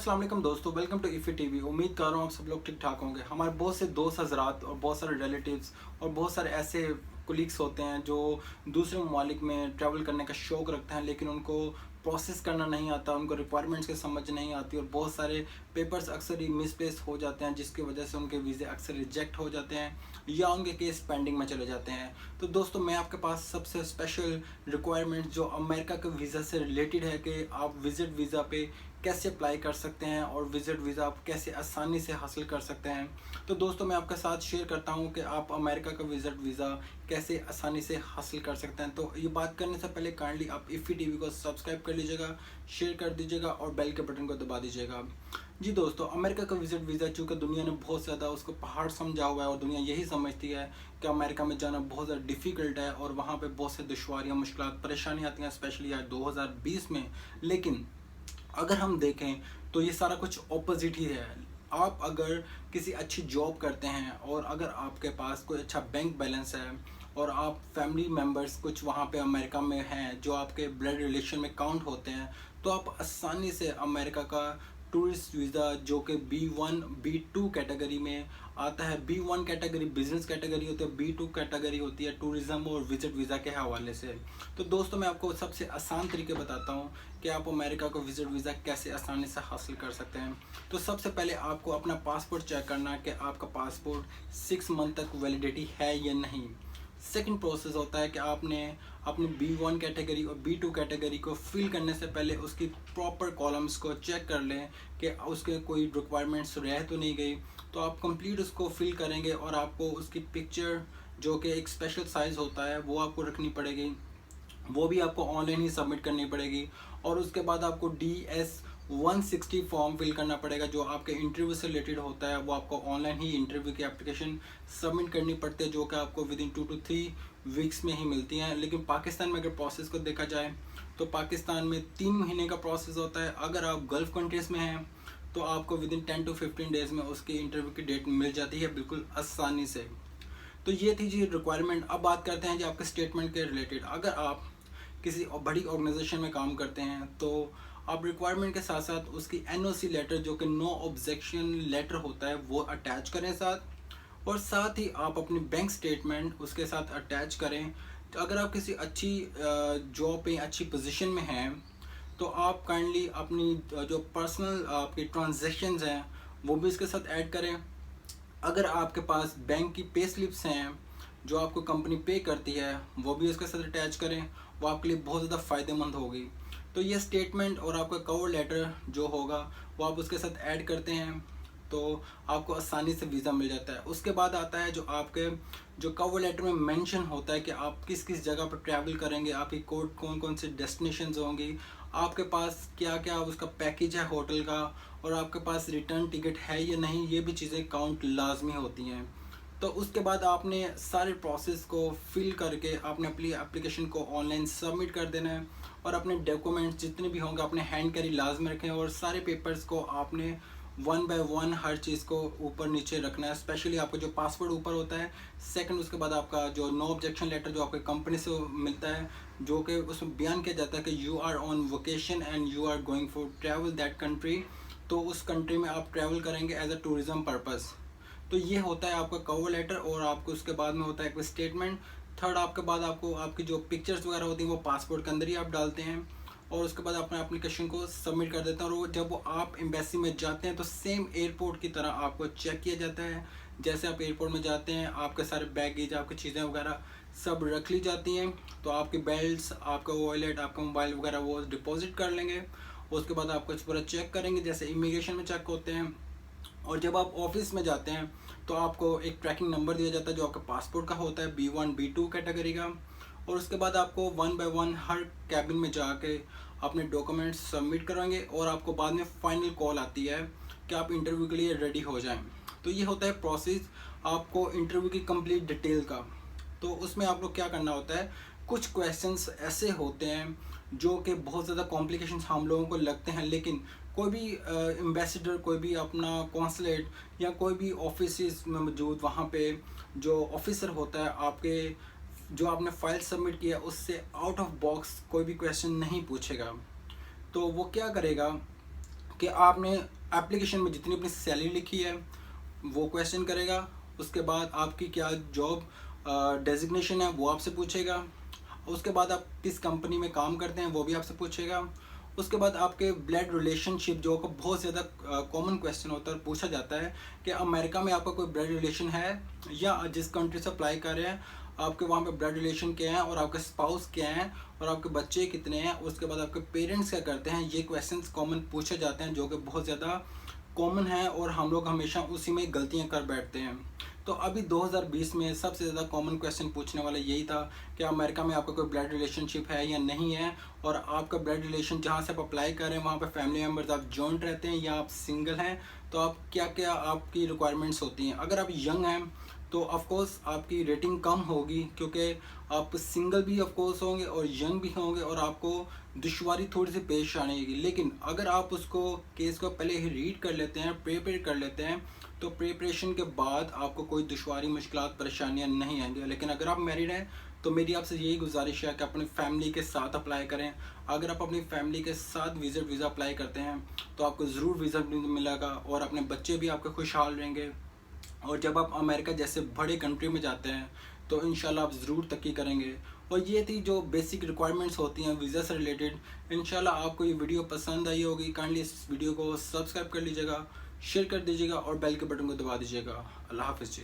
अस्सलाम वालेकुम दोस्तों, वेलकम टू इफ़ी टीवी। उम्मीद कर रहा हूँ आप सब लोग ठीक ठाक होंगे। हमारे बहुत से दोस्त हजरात और बहुत सारे रिलेटिव्स और बहुत सारे ऐसे कोलीग्स होते हैं जो दूसरे ममालिक में ट्रैवल करने का शौक़ रखते हैं, लेकिन उनको प्रोसेस करना नहीं आता, उनको रिक्वायरमेंट्स की समझ नहीं आती और बहुत सारे पेपर्स अक्सर ही मिसप्लेस हो जाते हैं, जिसकी वजह से उनके वीज़े अक्सर रिजेक्ट हो जाते हैं या उनके केस पेंडिंग में चले जाते हैं। तो दोस्तों, मैं आपके पास सबसे स्पेशल रिक्वायरमेंट जो अमेरिका के वीज़ा से रिलेटेड है कि आप विज़िट वीज़ा पे कैसे अप्लाई कर सकते हैं और विज़िट वीज़ा आप कैसे आसानी से हासिल कर सकते हैं। तो दोस्तों, मैं आपके साथ शेयर करता हूं कि आप अमेरिका का विज़िट वीज़ा कैसे आसानी से हासिल कर सकते हैं। तो ये बात करने से पहले काइंडली आप इफ़ी टीवी को सब्सक्राइब कर लीजिएगा, शेयर कर दीजिएगा और बेल के बटन को दबा दीजिएगा। जी दोस्तों, अमेरिका का विज़िट वीज़ा चूँकि दुनिया ने बहुत ज़्यादा उसको पहाड़ समझा हुआ है और दुनिया यही समझती है कि अमेरिका में जाना बहुत ज़्यादा डिफ़िकल्ट है और वहाँ पे बहुत से दुश्वारियाँ, मुश्किलात, परेशानी आती हैं, स्पेशली आज 2020 में। लेकिन अगर हम देखें तो ये सारा कुछ ऑपोजिट ही है। आप अगर किसी अच्छी जॉब करते हैं और अगर आपके पास कोई अच्छा बैंक बैलेंस है और आप फैमिली मेम्बर्स कुछ वहाँ पे अमेरिका में हैं जो आपके ब्लड रिलेशन में काउंट होते हैं, तो आप आसानी से अमेरिका का टूरिस्ट वीज़ा जो कि B1 B2 कैटेगरी में आता है। B1 कैटेगरी बिजनेस कैटेगरी होती है, B2 कैटेगरी होती है टूरिज़्म और विजिट वीज़ा के हवाले से। तो दोस्तों, मैं आपको सबसे आसान तरीके बताता हूँ कि आप अमेरिका को विजिट वीज़ा कैसे आसानी से हासिल कर सकते हैं। तो सबसे पहले आपको अपना पासपोर्ट चेक करना है कि आपका पासपोर्ट 6 मंथ तक वैलिडिटी है या नहीं। सेकंड प्रोसेस होता है कि आपने अपनी B1 कैटेगरी और B2 कैटेगरी को फिल करने से पहले उसकी प्रॉपर कॉलम्स को चेक कर लें कि उसके कोई रिक्वायरमेंट्स रह तो नहीं गई। तो आप कंप्लीट उसको फिल करेंगे और आपको उसकी पिक्चर जो कि एक स्पेशल साइज़ होता है वो आपको रखनी पड़ेगी, वो भी आपको ऑनलाइन ही सबमिट करनी पड़ेगी। और उसके बाद आपको DS-160 फॉर्म फिल करना पड़ेगा जो आपके इंटरव्यू से रिलेटेड होता है। वो आपको ऑनलाइन ही इंटरव्यू की एप्लीकेशन सबमिट करनी पड़ती है जो कि आपको विद इन 2 to 3 वीक्स में ही मिलती हैं। लेकिन पाकिस्तान में अगर प्रोसेस को देखा जाए तो पाकिस्तान में 3 महीने का प्रोसेस होता है। अगर आप गल्फ़ कंट्रीज़ में हैं तो आपको विद इन 10 to 15 डेज़ में उसकी इंटरव्यू की डेट मिल जाती है बिल्कुल आसानी से। तो ये थी जी रिक्वायरमेंट। अब बात करते हैं जी आपके स्टेटमेंट के रिलेटेड। अगर आप किसी बड़ी ऑर्गेनाइजेशन में काम करते हैं तो आप रिक्वायरमेंट के साथ साथ उसकी NOC लेटर जो कि नो ऑब्जेक्शन लेटर होता है वो अटैच करें साथ, और साथ ही आप अपनी बैंक स्टेटमेंट उसके साथ अटैच करें। तो अगर आप किसी अच्छी जॉब पे अच्छी पोजीशन में हैं तो आप काइंडली अपनी जो पर्सनल आपकी ट्रांजैक्शंस हैं वो भी इसके साथ ऐड करें। अगर आपके पास बैंक की पे स्लिप्स हैं जो आपको कंपनी पे करती है वो भी उसके साथ अटैच करें, वो आपके लिए बहुत ज़्यादा फ़ायदेमंद होगी। तो ये स्टेटमेंट और आपका कवर लेटर जो होगा वो आप उसके साथ ऐड करते हैं तो आपको आसानी से वीज़ा मिल जाता है। उसके बाद आता है जो आपके जो कवर लेटर में मेंशन होता है कि आप किस किस जगह पर ट्रैवल करेंगे, आपकी कौन कौन से डेस्टिनेशंस होंगी, आपके पास क्या क्या उसका पैकेज है होटल का, और आपके पास रिटर्न टिकट है या नहीं, ये भी चीज़ें काउंट लाजमी होती हैं। तो उसके बाद आपने सारे प्रोसेस को फिल करके आपने अपनी एप्लीकेशन को ऑनलाइन सबमिट कर देना है और अपने डॉक्यूमेंट्स जितने भी होंगे अपने हैंड कैरी लाजमी रखें और सारे पेपर्स को आपने 1 by 1 हर चीज़ को ऊपर नीचे रखना है। स्पेशली आपका जो पासपोर्ट ऊपर होता है, सेकंड उसके बाद आपका जो नो ऑब्जेक्शन लेटर जो आपके कंपनी से मिलता है जो कि उसमें बयान किया जाता है कि you are on vocation and you are going for travel that country. तो उस कंट्री में आप ट्रैवल करेंगे एज अ टूरिज़म पर्पज़। तो ये होता है आपका कवर लेटर और आपको उसके बाद में होता है एक स्टेटमेंट। थर्ड आपके बाद आपको आपकी जो पिक्चर्स वगैरह होती हैं वो पासपोर्ट के अंदर ही आप डालते हैं और उसके बाद अपने एप्लीकेशन को सबमिट कर देते हैं। और वो जब वो आप एम्बेसी में जाते हैं तो सेम एयरपोर्ट की तरह आपको चेक किया जाता है। जैसे आप एयरपोर्ट में जाते हैं आपके सारे बैगेज, आपकी चीज़ें वगैरह सब रख ली जाती हैं। तो आपके बेल्ट्स, आपका वॉलेट, आपका मोबाइल वगैरह वो डिपॉजिट कर लेंगे। उसके बाद आपको इस पूरा चेक करेंगे जैसे इमिग्रेशन में चेक होते हैं। और जब आप ऑफिस में जाते हैं तो आपको एक ट्रैकिंग नंबर दिया जाता है जो आपके पासपोर्ट का होता है B1 B2 कैटेगरी का। और उसके बाद आपको 1 by 1 हर कैबिन में जाके अपने डॉक्यूमेंट्स सबमिट कराएंगे और आपको बाद में फाइनल कॉल आती है कि आप इंटरव्यू के लिए रेडी हो जाएं। तो ये होता है प्रोसेस आपको इंटरव्यू की कंप्लीट डिटेल का। तो उसमें आप लोग क्या करना होता है, कुछ क्वेश्चंस ऐसे होते हैं जो कि बहुत ज़्यादा कॉम्प्लिकेशंस हम लोगों को लगते हैं, लेकिन कोई भी एम्बेसडर, कोई भी अपना कॉन्सुलेट या कोई भी ऑफिस में मौजूद वहाँ पे जो ऑफिसर होता है आपके जो आपने फाइल सबमिट किया उससे आउट ऑफ बॉक्स कोई भी क्वेश्चन नहीं पूछेगा। तो वो क्या करेगा कि आपने एप्लीकेशन में जितनी अपनी सैलरी लिखी है वो क्वेश्चन करेगा। उसके बाद आपकी क्या जॉब डेजिग्नेशन है वो आपसे पूछेगा। उसके बाद आप किस कंपनी में काम करते हैं वो भी आपसे पूछेगा। उसके बाद आपके ब्लड रिलेशनशिप, जो आपको बहुत ज़्यादा कॉमन क्वेश्चन होता है, पूछा जाता है कि अमेरिका में आपका कोई ब्लड रिलेशन है, या जिस कंट्री से अप्लाई कर रहे हैं आपके वहाँ पे ब्लड रिलेशन क्या है, और आपके स्पाउस क्या हैं, और आपके बच्चे कितने हैं। उसके बाद आपके पेरेंट्स क्या करते हैं। ये क्वेश्चंस कॉमन पूछे जाते हैं जो कि बहुत ज़्यादा कॉमन है, और हम लोग हमेशा उसी में गलतियां कर बैठते हैं। तो अभी 2020 में सबसे ज़्यादा कॉमन क्वेश्चन पूछने वाला यही था कि अमेरिका में आपका कोई ब्लड रिलेशनशिप है या नहीं है, और आपका ब्लड रिलेशन जहाँ से आप अप्लाई कर रहे हैं वहाँ पे फैमिली मेम्बर्स आप जॉइंट रहते हैं या आप सिंगल हैं, तो आप क्या क्या आपकी रिक्वायरमेंट्स होती हैं। अगर आप यंग हैं तो ऑफ कोर्स आपकी रेटिंग कम होगी, क्योंकि आप सिंगल भी ऑफ कोर्स होंगे और यंग भी होंगे, और आपको दुश्वारी थोड़ी सी पेश आएगी। लेकिन अगर आप उसको केस को पहले ही रीड कर लेते हैं, प्रिपेयर कर लेते हैं, तो प्रिपरेशन के बाद आपको कोई दुश्वारी, मुश्किलात, परेशानियां नहीं आएंगी। लेकिन अगर आप मैरिड हैं तो मेरी आपसे यही गुजारिश है कि अपनी फैमिली के साथ अप्लाई करें। अगर आप अपनी फैमिली के साथ विजिट वीज़ा अप्लाई करते हैं तो आपको ज़रूर वीज़ा मिलेगा, और अपने बच्चे भी आपके खुशहाल रहेंगे। और जब आप अमेरिका जैसे बड़े कंट्री में जाते हैं तो इंशाल्लाह आप ज़रूर तरक्की करेंगे। और ये थी जो बेसिक रिक्वायरमेंट्स होती हैं वीज़ा से रिलेटेड। इंशाल्लाह आपको ये वीडियो पसंद आई होगी। काइंडली इस वीडियो को सब्सक्राइब कर लीजिएगा, शेयर कर दीजिएगा और बेल के बटन को दबा दीजिएगा। अल्लाह हाफ़िज़ जी।